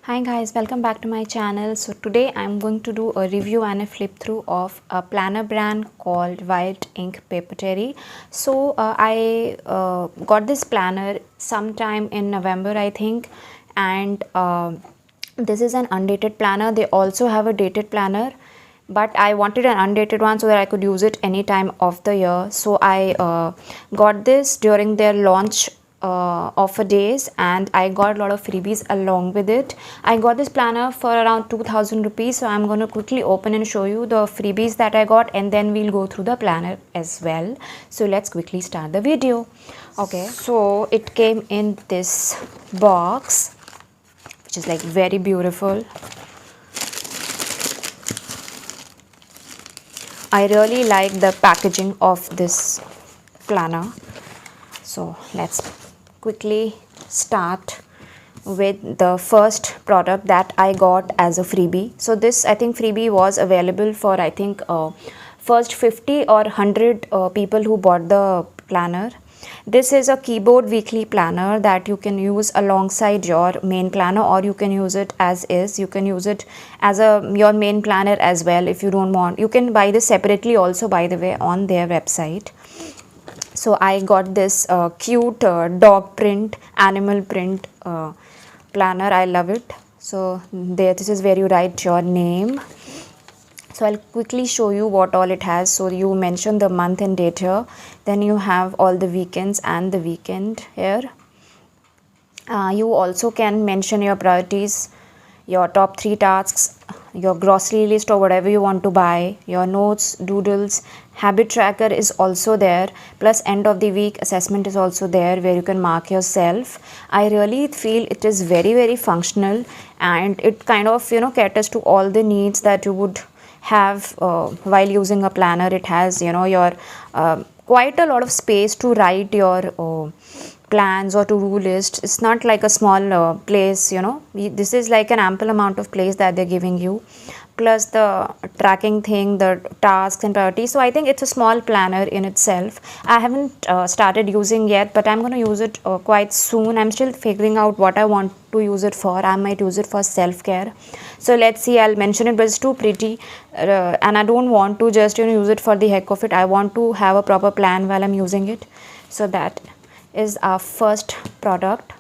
Hi guys, welcome back to my channel. So today I'm going to do a review and a flip through of a planner brand called White Ink Papeterie. So I got this planner sometime in November, I think, and this is an undated planner. They also have a dated planner, but I wanted an undated one so that I could use it any time of the year. So I got this during their launch offer days, and I got a lot of freebies along with it. I got this planner for around 2000 rupees, so I'm going to quickly open and show you the freebies that I got, and then we'll go through the planner as well. So let's quickly start the video. Okay, so it came in this box, which is like very beautiful. I really like the packaging of this planner. So let's quickly start with the first product that I got as a freebie. So this, I think, freebie was available for, I think, first 50 or 100 people who bought the planner. This is a keyboard weekly planner that you can use alongside your main planner, or you can use it as is. You can use it as your main planner as well if you don't want. You can buy this separately also, by the way, on their website. So I got this cute dog print, animal print planner. I love it. So there, this is where you write your name. So I'll quickly show you what all it has. So you mention the month and date here. Then you have all the weekends and the weekend here. You also can mention your priorities, your top 3 tasks, your grocery list or whatever you want to buy, your notes, doodles, habit tracker is also there, plus end of the week assessment is also there where you can mark yourself. I really feel it is very functional, and it kind of caters to all the needs that you would have while using a planner. It has your quite a lot of space to write your plans or to-do list. It's not like a small place, this is like an ample amount of place that they're giving you, plus the tracking thing, the tasks and priorities. So I think it's a small planner in itself. I haven't started using yet, but I'm going to use it quite soon. I'm still figuring out what I want to use it for. I might use it for self-care. So let's see. I'll mention it, but it's too pretty, and I don't want to just use it for the heck of it. I want to have a proper plan while I'm using it. So that is our first product.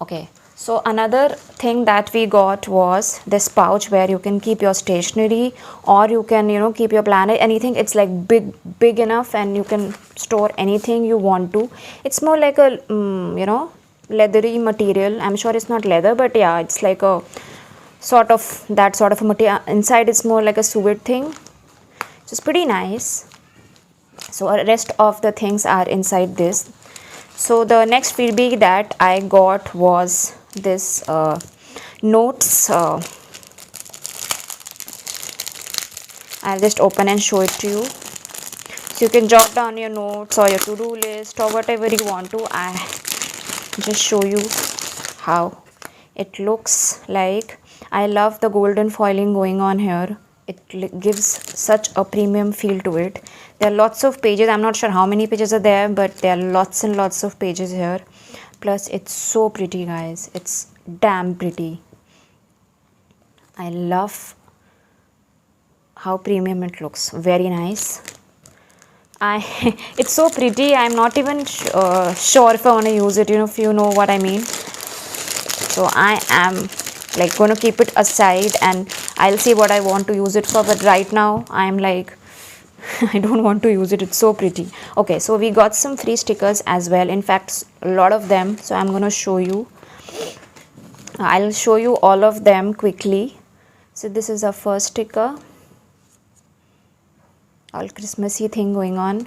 Okay, so another thing that we got was this pouch where you can keep your stationery, or you can keep your planner, anything. It's like big enough, and you can store anything you want to. It's more like a leathery material. I'm sure it's not leather, but yeah, it's like a sort of that sort of a material. Inside it's more like a suede thing, which is pretty nice. So rest of the things are inside this. So the next freebie that I got was this notes. I'll just open and show it to you. So you can jot down your notes or your to-do list or whatever you want to. I just show you how it looks like. I love the golden foiling going on here. It gives such a premium feel to it. There are lots of pages. I'm not sure how many pages are there, but there are lots and lots of pages here. Plus it's so pretty, guys. It's damn pretty. I love how premium it looks. Very nice. It's so pretty. I'm not even sure if I want to use it, if you know what I mean. So I am like going to keep it aside, and I'll see what I want to use it for. But right now I'm like I don't want to use it. It's so pretty. Okay, so we got some free stickers as well. In fact, a lot of them. So I'm going to show you. I'll show you all of them quickly. So this is our first sticker. All Christmassy thing going on.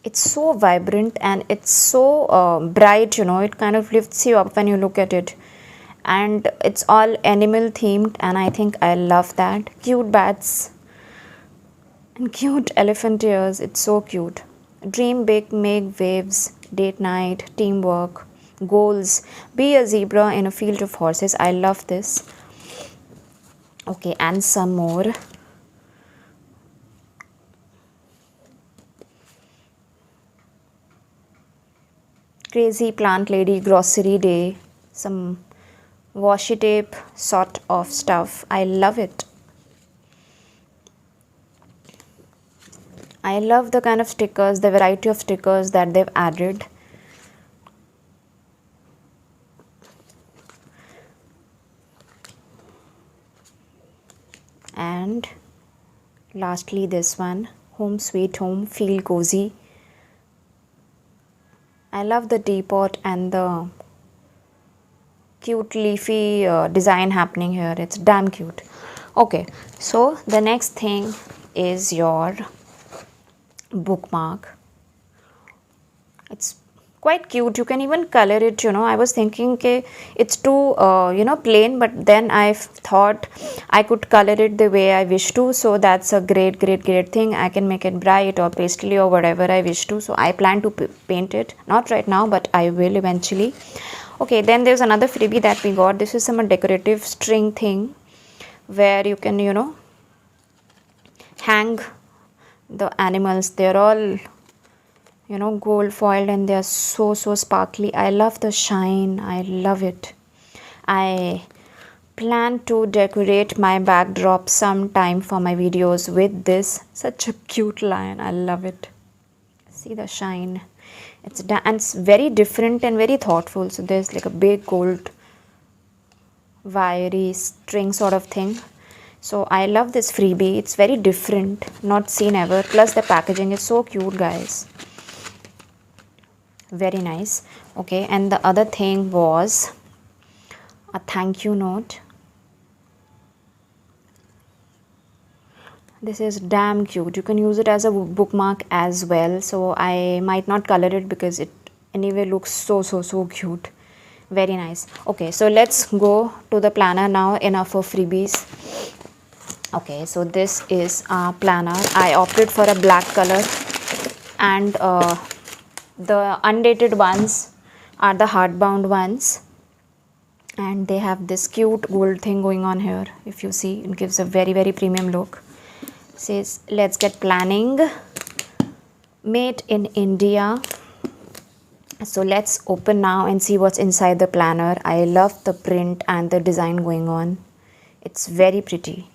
It's so vibrant, and it's so bright, it kind of lifts you up when you look at it. And it's all animal themed, and I think I love that. Cute bats and cute elephant ears. It's so cute. Dream big, make waves, date night, teamwork, goals, be a zebra in a field of horses. I love this. Okay, and some more. crazy plant lady grocery day, some washi tape sort of stuff. I love it. I love the kind of stickers, the variety of stickers that they've added. And lastly this one, home sweet home, feel cozy. I love the teapot and the cute leafy design happening here. It's damn cute. Okay, so the next thing is your bookmark. It's quite cute. You can even color it, I was thinking it's too plain, but then I thought I could color it the way I wish to. So that's a great thing. I can make it bright or pastel or whatever I wish to. So I plan to paint it, not right now, but I will eventually. Okay, then there's another freebie that we got. This is some decorative string thing where you can hang the animals. They're all gold foiled and they are so sparkly. I love the shine. I love it. I plan to decorate my backdrop sometime for my videos with this. Such a cute lion. I love it. See the shine. It's very different and very thoughtful. So there's like a big gold wiry string sort of thing. So I love this freebie. It's very different, not seen ever. Plus the packaging is so cute, guys. Very nice. Okay, and the other thing was a thank you note. This is damn cute. You can use it as a bookmark as well. So I might not color it because it anyway looks so cute. Very nice. Okay, so let's go to the planner now. Enough of freebies. Okay, so this is a planner. I opted for a black color, and the undated ones are the hardbound ones, and they have this cute gold thing going on here. If you see, it gives a very premium look. It says let's get planning, made in India. So let's open now and see what's inside the planner. I love the print and the design going on. It's very pretty.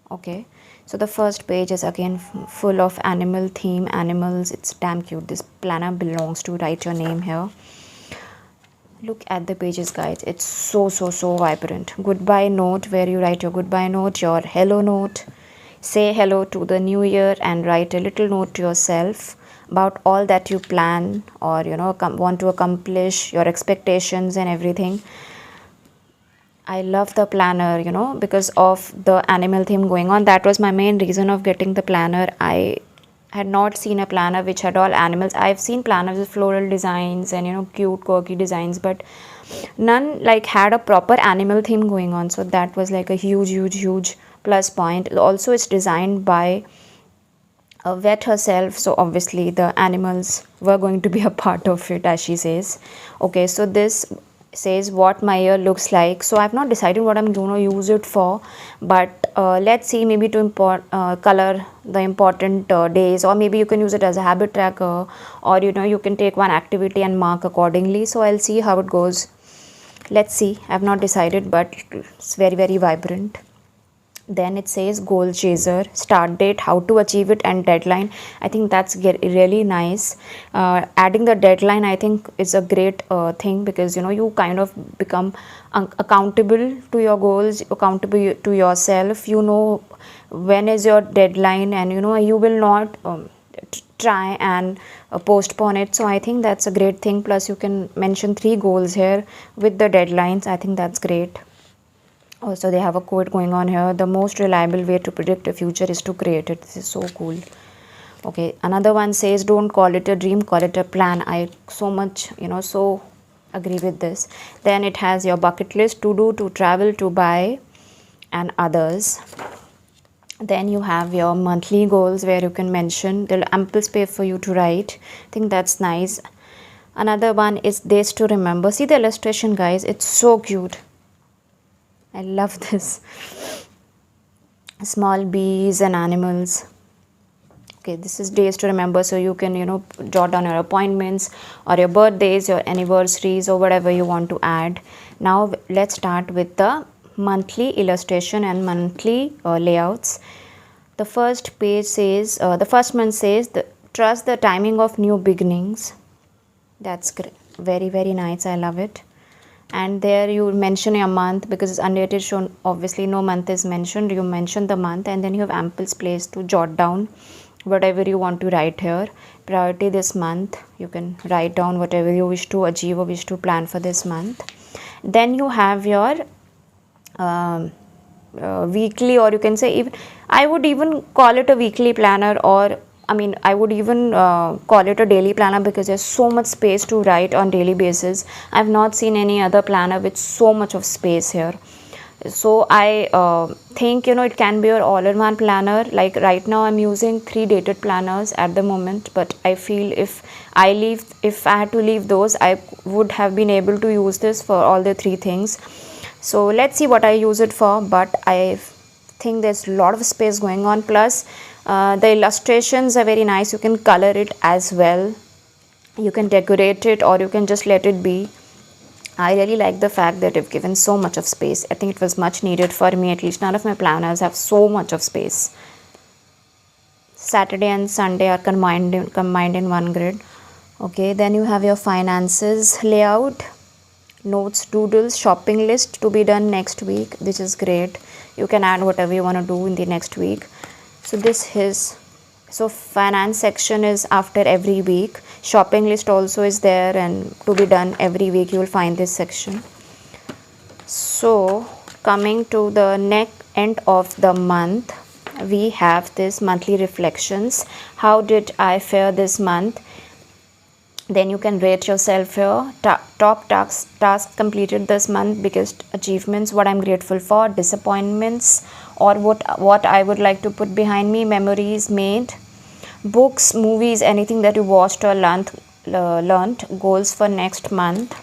Okay, so the first page is again full of animal theme, animals. It's damn cute. This planner belongs to. Write your name here. Look at the pages, guys. It's so vibrant. Goodbye note, where you write your goodbye note, your hello note. Say hello to the new year and write a little note to yourself about all that you plan or want to accomplish, your expectations and everything. I love the planner, because of the animal theme going on. That was my main reason of getting the planner. I had not seen a planner which had all animals. I've seen planners with floral designs and cute quirky designs, but none like had a proper animal theme going on. So that was like a huge plus point. Also, it's designed by a vet herself, so obviously the animals were going to be a part of it, as she says. Okay, so this says what my year looks like. So I've not decided what I'm going to use it for, but let's see, maybe to color the important days, or maybe you can use it as a habit tracker, or you can take one activity and mark accordingly. So I'll see how it goes. Let's see. I've not decided, but it's very vibrant. Then it says goal chaser, start date, how to achieve it, and deadline. I think that's really nice. Adding the deadline, I think, is a great thing, because you kind of become accountable to your goals, accountable to yourself. When is your deadline, and you will not try and postpone it. So I think that's a great thing. Plus you can mention 3 goals here with the deadlines. I think that's great. Also, they have a quote going on here: the most reliable way to predict the future is to create it. This is so cool. Okay, another one says don't call it a dream, call it a plan. I so much so agree with this. Then it has your bucket list, to do, to travel, to buy, and others. Then you have your monthly goals, where you can mention. There's ample space for you to write. I think that's nice. Another one is days to remember. See the illustration, guys. It's so cute. I love this. Small bees and animals. Okay, this is days to remember, so you can, jot down your appointments or your birthdays, your anniversaries, or whatever you want to add. Now let's start with the monthly illustration and monthly layouts. The first page says, the first month says, trust the timing of new beginnings. That's great. Very, very nice. I love it. And there you mention your month, because it's undated shown, obviously no month is mentioned. You mention the month, and then you have ample space to jot down whatever you want to write here. Priority this month, you can write down whatever you wish to achieve or wish to plan for this month. Then you have your weekly, or you can say, even I would even call it a weekly planner, or I would even call it a daily planner, because there's so much space to write on daily basis. I've not seen any other planner with so much of space here. So I think it can be your all-in-one planner. Like right now I'm using 3 dated planners at the moment, but I feel if I had to leave those, I would have been able to use this for all the 3 things. So let's see what I use it for, but I think there's a lot of space going on. Plus the illustrations are very nice. You can color it as well, you can decorate it, or you can just let it be. I really like the fact that they've given so much of space. I think it was much needed for me. At least none of my planners have so much of space. Saturday and Sunday are combined in one grid. Okay, then you have your finances layout, notes, doodles, shopping list to be done next week, which is great. You can add whatever you want to do in the next week. So this is, so finance section is after every week. Shopping list also is there, and to be done every week you will find this section. So coming to the end of the month, we have this monthly reflections. How did I fare this month? Then you can rate yourself here. Top tasks completed this month, biggest achievements, what I'm grateful for, disappointments, or what I would like to put behind me, memories made, books, movies, anything that you watched or learned, goals for next month.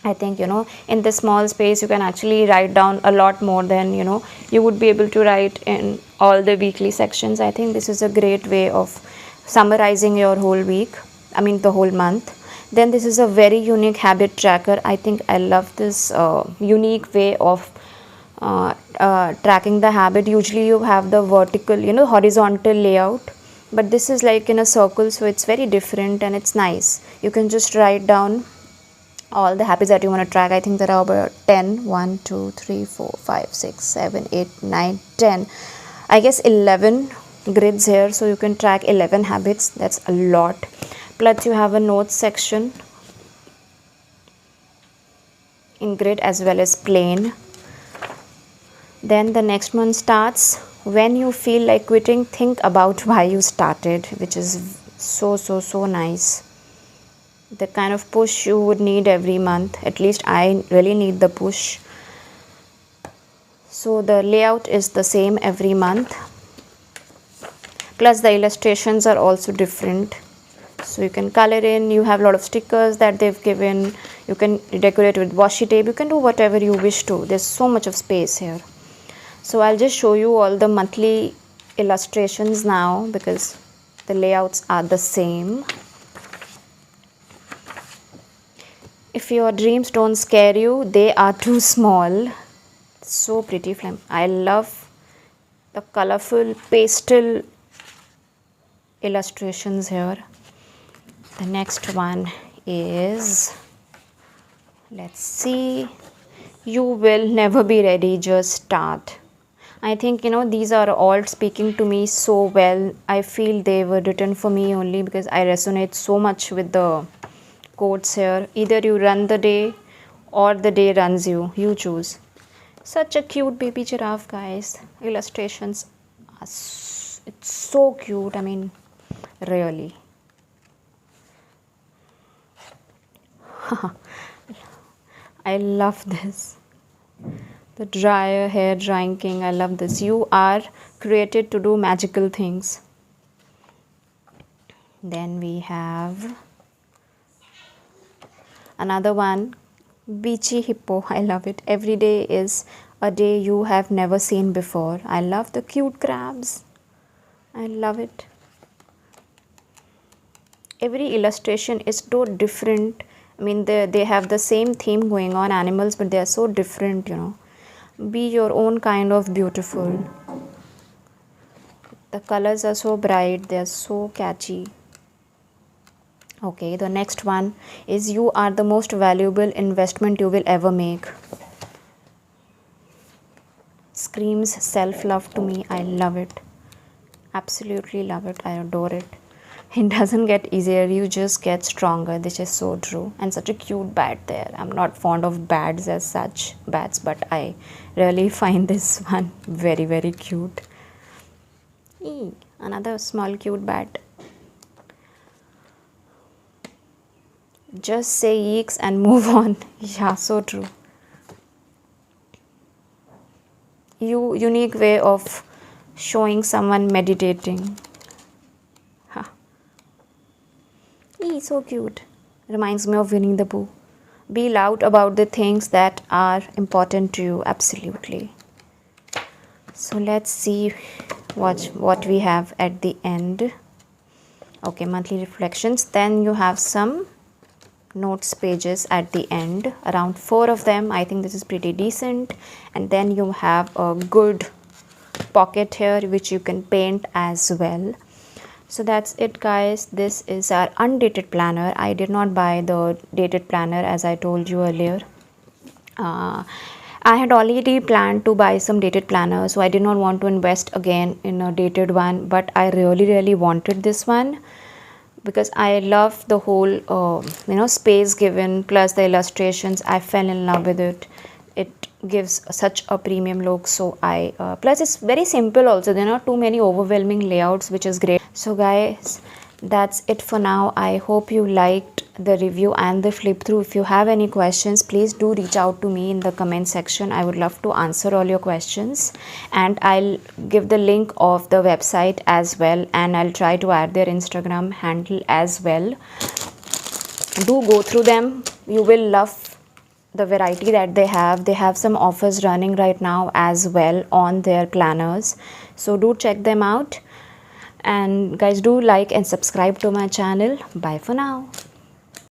I think in this small space you can actually write down a lot more than you would be able to write in all the weekly sections. I think this is a great way of summarizing your whole week, the whole month. Then this is a very unique habit tracker. I think I love this unique way of tracking the habit. Usually you have the vertical, horizontal layout, but this is like in a circle, so it's very different and it's nice. You can just write down all the habits that you want to track. I think there are about 10, 1, 2, 3, 4, 5, 6, 7, 8, 9, 10, I guess 11 grids here, so you can track 11 habits. That's a lot. Plus you have a notes section in grid as well as plain. Then the next one starts, when you feel like quitting, think about why you started, which is so nice. The kind of push you would need every month. At least I really need the push. So the layout is the same every month. Plus the illustrations are also different. So you can color in, you have a lot of stickers that they've given. You can decorate with washi tape. You can do whatever you wish to. There's so much of space here. So I'll just show you all the monthly illustrations now, because the layouts are the same. If your dreams don't scare you, they are too small. So pretty flame. I love the colorful pastel illustrations here. The next one is, let's see, you will never be ready, just start. I think these are all speaking to me so well. I feel they were written for me only because I resonate so much with the quotes here. Either you run the day or the day runs you. You choose. Such a cute baby giraffe, guys. Illustrations are it's so cute. Really. I love this. The hair drying king. I love this. You are created to do magical things. Then we have another one, beachy hippo. I love it. Every day is a day you have never seen before. I love the cute crabs. I love it. every illustration is so different. I mean, they have the same theme going on, animals, but they are so different, you know. Be your own kind of beautiful. The colors are so bright, they are so catchy. Okay, the next one is you are the most valuable investment you will ever make. Screams self-love to me. I love it. Absolutely love it. I adore it. It doesn't get easier, you just get stronger. This is so true. And such a cute bat there. I'm not fond of bats as such, bats, but I really find this one very, very cute. Eee, another small cute bat. Just say yeeks and move on. Yeah, so true. Unique way of showing someone meditating. Huh. Eee, so cute. Reminds me of Winnie the Pooh. Be loud about the things that are important to you. Absolutely. So let's see what we have at the end. Okay, monthly reflections. Then you have some notes pages at the end, around 4 of them. I think this is pretty decent. And then you have a good pocket here which you can paint as well. So that's it, guys. This is our undated planner. I did not buy the dated planner as I told you earlier. I had already planned to buy some dated planner, so I did not want to invest again in a dated one, but I really wanted this one because I love the whole space given plus the illustrations. I fell in love with it. It gives such a premium look. So I plus it's very simple also. There are not too many overwhelming layouts, which is great. So guys, that's it for now. I hope you liked the review and the flip through. If you have any questions, please do reach out to me in the comment section. I would love to answer all your questions, and I'll give the link of the website as well, and I'll try to add their Instagram handle as well. Do go through them. You will love the variety that they have. They have some offers running right now as well on their planners, so do check them out. And guys, do like and subscribe to my channel. Bye for now.